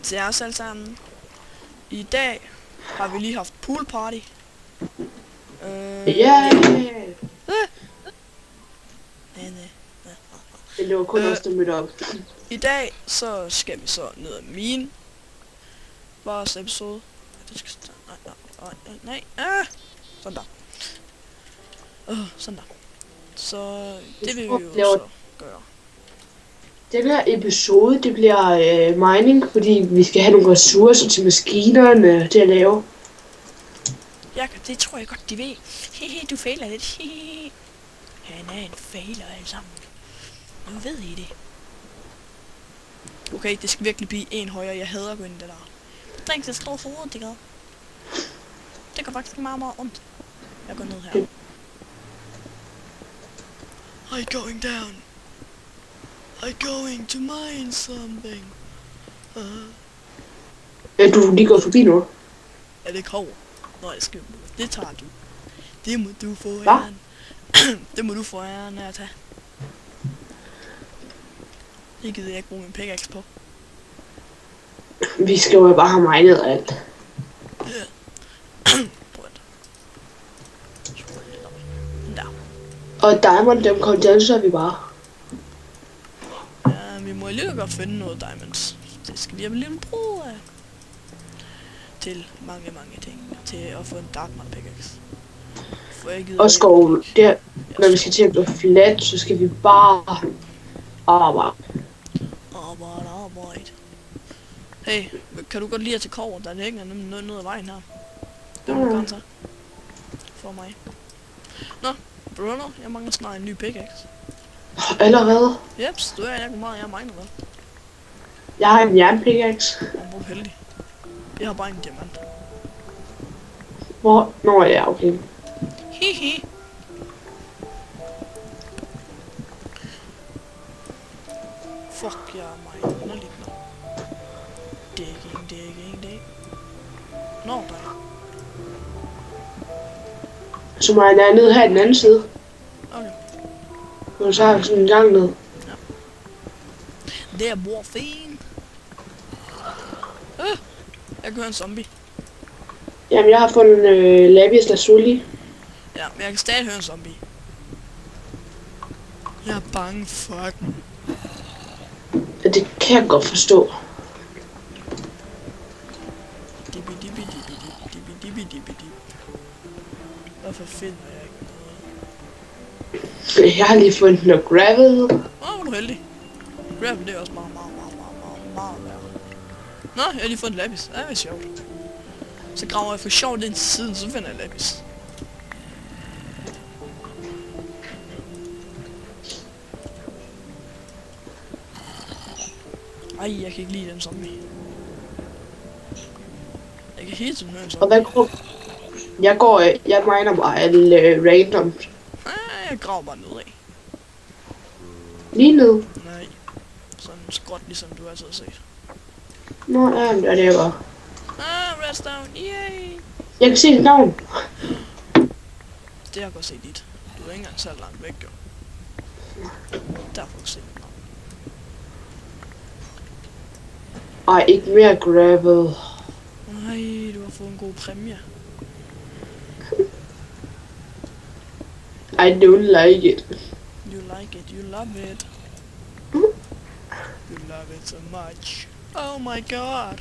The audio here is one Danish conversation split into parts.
til os alle sammen. I dag har vi lige haft pool party. Ja. Men det var kun os, der mødte op. I dag så skal vi så ned og mine vores episode. Det skal nej. Sådan der. Sådan der. Så det vil vi jo så gøre. Den her episode, det bliver mining, fordi vi skal have nogle ressourcer til maskinerne til at lave. Ja, det tror jeg godt, de ved. Hehe, du fejler lidt. Hehe. Han er en fejler alle sammen. Nu ved I det. Okay, det skal virkelig blive en højere. Jeg hader at gå ind i det der. Dreng, det skriver for hovedet, det gør. Det går faktisk meget ondt. Jeg går ned her. I'm going down. I'm going to mine something. Er du lige gået forbi nu? Ja, det kommer. Nå, jeg skal. Det tager du. Det må du få æren. Det må du få æren af at tage. Det gider jeg ikke bruge min pickaxe på. Vi skal jo bare have minet alt. Der. Og diamond, dem kondenser vi bare. Ja, vi må alligevel godt finde noget diamonds. Det skal vi alligevel bruge af. Til mange ting. Til at få en darkmod pickaxe. Og skoven, der, når vi skal til at gå flat, så skal vi bare arbejde. Hey, kan du godt lide at til kover? Der ligger nemlig noget af vejen her. Det må du gerne tage. For mig. Nå, Bruno, jeg mangler snart en ny pickaxe. Allerede? Jeps, du er ikke meget, jeg mangler det. Jeg har en jernpickaxe. Hvor heldig. Jeg har bare en diamant. Hvor? Nå ja, okay. Hihi. Fuck, jeg er meget underligt nu. Digging. Nå, der. Så må jeg ned her i den anden side. Okay. Og så har vi sådan en gang ned. Ja. Det er morfin. Jeg kan høre en zombie. Jamen, jeg har fundet lapis lazuli. Ja, men jeg kan stadig høre en zombie. Jeg er bange for den. Ja, det kan jeg godt forstå. Hvorfor finder jeg ikke noget? Jeg har lige fundet noget gravel. Hvor er du heldig. Gravel, det er også meget værd. Nå, jeg har lige fundet lapis. Det er sjovt. Så graver jeg for sjovt ind til siden, så finder jeg lapis. Ej, jeg kan ikke lide den zombie. Jeg kan hele tiden høre en zombie. Og hvad går... Jeg miner bare alle random. Jeg graver bare nedad. Lige ned? Nej. Sådan skråt, ligesom du altid har set. Nå, ja, det er det bare. Redstone, yay! Jeg kan se dit navn. Det har jeg godt set dit. Du er ikke engang så langt væk, jo. Der får du se dit navn. Ej, ikke mere gravel. Nej, du har fået en god præmie. I don't like it. You like it, you love it. You love it so much. Oh my god.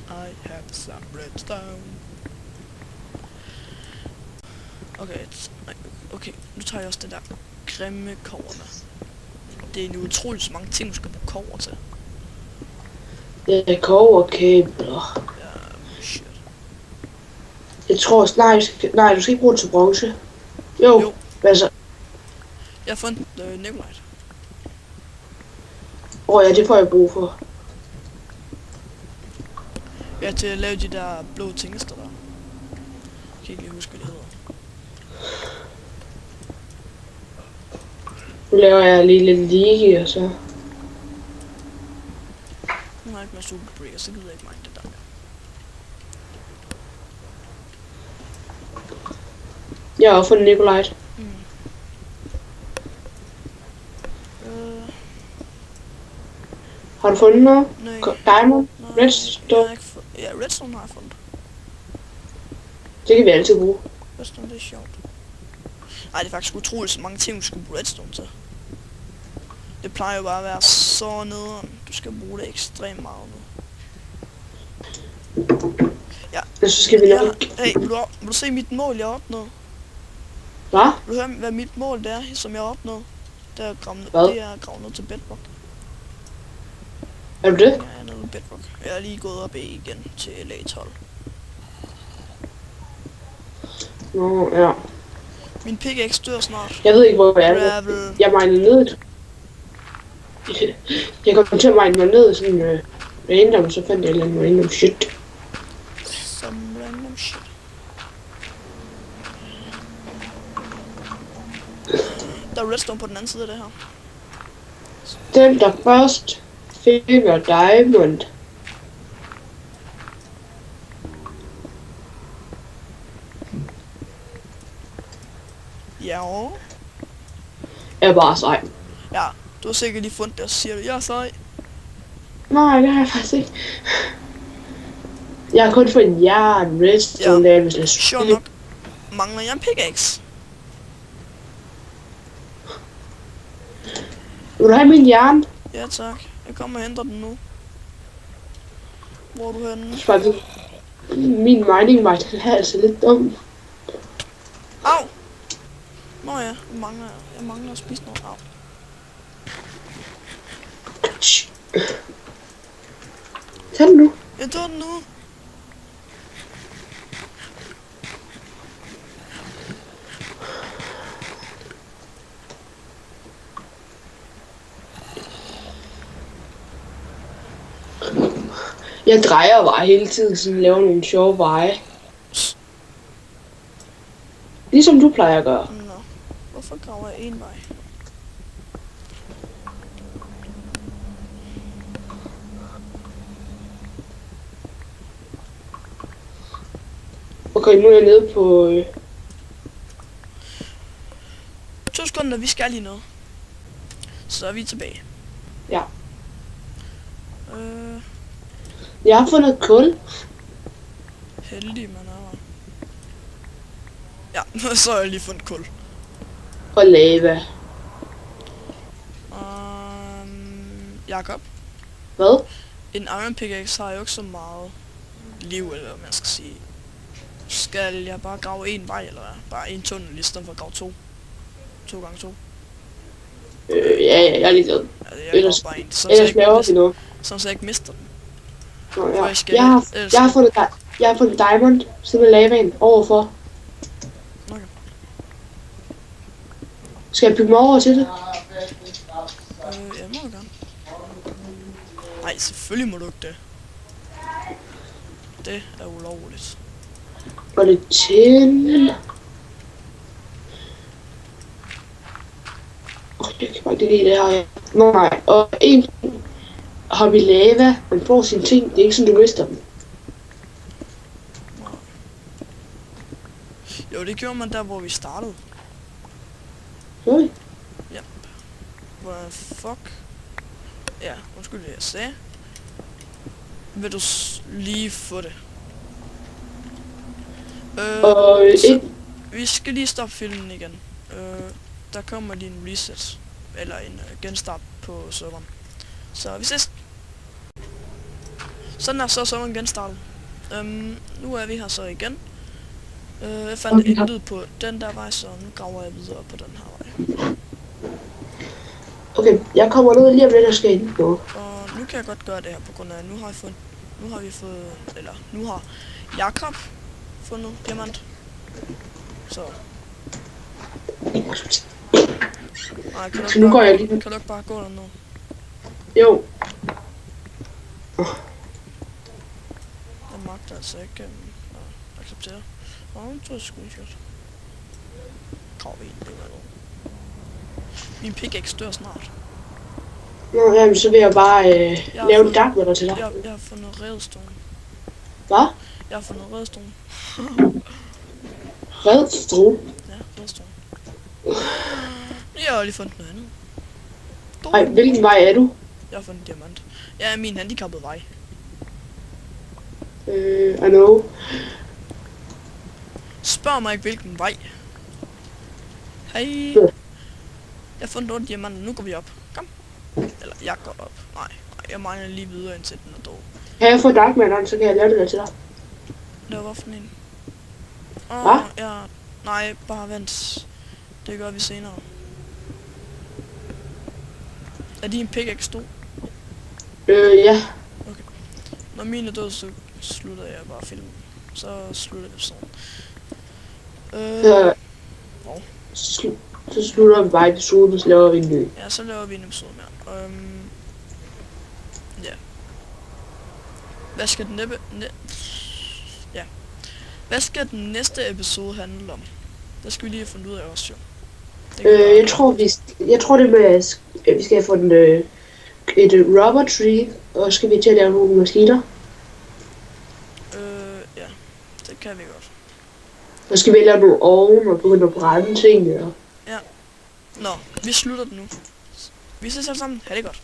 I have some redstone. Okay, nu tager jeg også det der grimme kover med. Det er en utroligt så mange ting, du skal bruge kover til. Det er koverkabler. Ja, shit. Jeg tror snart, nej, du skal ikke bruge det til bronze. Jo. Hvad så? Jeg har fundet Nikolite. Ja, det får jeg brug for. Ja, til at lave de der blå tingester der. Jeg kan ikke lige huske, hvad det hedder. Nu laver jeg lige lidt lige, og så... Nu har jeg ikke noget super breaker, så gider jeg ikke mine det der. Jeg har også fundet Nikolite. Har du fundet noget? Nej. Diamond? Nej, Redstone? jeg har ikke ja, redstone har jeg fundet. Det kan vi altid bruge. Redstone, det er sjovt. Nej, det er faktisk utroligt, så mange ting, du skal bruge redstone til. Det plejer jo bare at være så nederen. Du skal bruge det ekstremt meget nu. Ja. Så skal vi nok... Hey, vil du se mit mål, jeg har opnået? Hvad? Vil du høre, hvad mit mål det er, som jeg har opnået? Det er at grave ned, Hvad? det er at grave ned til bedrock. Er du det? Ja, jeg er nede i bedrock. Jeg er lige gået op igen til LA 12. Nå, ja. Min pickaxe dør snart. Jeg ved ikke, hvor jeg er. Gravel. Jeg miner ned. Jeg kom til at mine mig ned sådan random, så fandt jeg et eller andet random shit. Some random shit. Der er redstone på den anden side af det her. Den der først finder diamond. Ja. Er bare sej. Ja, du har sikkert lige fundet det, og så siger du, jeg er sej. Nej, det har jeg faktisk ikke. Jeg har kun fået en jern, redstone, Ja. der hvis jeg Sjovt nok. Mangler jeg en pickaxe? Vil du have min jern? Ja tak. Jeg kommer og henter den nu. Hvor er du henne? Min mining var altså lidt dum. Au! Nå ja, jeg mangler at spise noget. Au. Tag den nu. Jeg tager den nu. Jeg drejer bare hele tiden, sådan laver nogle sjove veje. Ligesom du plejer at gøre. Nå. Hvorfor graver jeg en vej? Okay, nu er jeg nede på... 2 sekunder, vi skal lige noget. Så er vi tilbage. Ja. Øh, Jeg har fundet kul. heldig man er. Ja, så har jeg lige fundet kul. Og lava. Jakob, Hvad? en iron pickaxe har jo ikke så meget liv, eller hvad man skal sige. Skal jeg bare grave en vej, eller hvad? Bare en tunnel, i stedet for at grave 2. 2 gange 2. Ja, jeg er ligeglad. Altså, jeg Ellers- graver bare en, sådan så Ellers laver vi noget. jeg ikke mister den. Nå, ja. Hvor skal Jeg har fundet diamond, siden af lavaen, overfor. Okay. Skal jeg bygge mig over til det? Ja, må du gerne. Nej, selvfølgelig må du ikke det. Det er ulovligt. Og det til... Jeg kan bare ikke lide det her. Nej, og en har vi lava, man får sine ting, det er ikke sådan, du mister dem. Jo, det gjorde man der, hvor vi startede. Okay. Hvor fuck? Ja, undskyld det jeg sagde. Vil du lige få det? Og Vi skal lige stoppe filmen igen. Der kommer lige en reset. Eller en genstart på serveren. Så vi ses. Sådan er så serveren genstartet. Nu er vi her så igen. Jeg fandt Okay. en lyd på den der vej, så nu graver jeg videre på den her vej. Okay, jeg kommer ned lige om lidt og skal ind på. Og nu kan jeg godt gøre det her, på grund af, at nu har Jakob fundet diamant. Så. Nej, kan Så nu går jeg lige... kan du ikke bare gå derned? Jo, Jeg magter altså ikke at acceptere. Og nu tror jeg screenshot. Grav en, det var noget. Min pickaxe dør snart. nå, jamen, så vil jeg bare har lave en fået- dark til dig. Jeg har fundet redstone. Hvad? Jeg har fundet redstone. Redstone? Ja, redstone. Jeg har lige fundet noget andet. Ej, hvilken vej er du? Jeg har fundet diamant. Ja, min handicappede vej. I know. Spørg mig ikke, hvilken vej. Hej. Ja. Jeg har fundet 8 diamanter, nu går vi op. Kom. Eller, jeg går op. Nej, jeg mangler lige videre, indtil den er dog. Kan jeg få Dark Matter, så kan jeg lave det der til dig. Det var hvorfor en? Hva? Ja. Nej, bare vent. Det gør vi senere. Er din pickaxe stor? Ja. Når min er død, så slutter jeg bare filmen. Så slutter det sådan. Så, Hov. så slutter vi bare episoden, og så laver vi en ny. Ja, så laver vi en episode mere. Ja. Hvad skal den ja. Hvad skal den næste episode handle om? Det skal vi lige have fundet ud af også, jo. Jeg tror det med, at vi skal have fundet et rubber tree, og skal vi til at lave nogle maskiner. Ja. Det kan vi godt. Og skal vi lave nogle ovn og begynde at brænde ting. Og... Ja. Nå, vi slutter den nu. Vi ses alle sammen. Ha' det godt.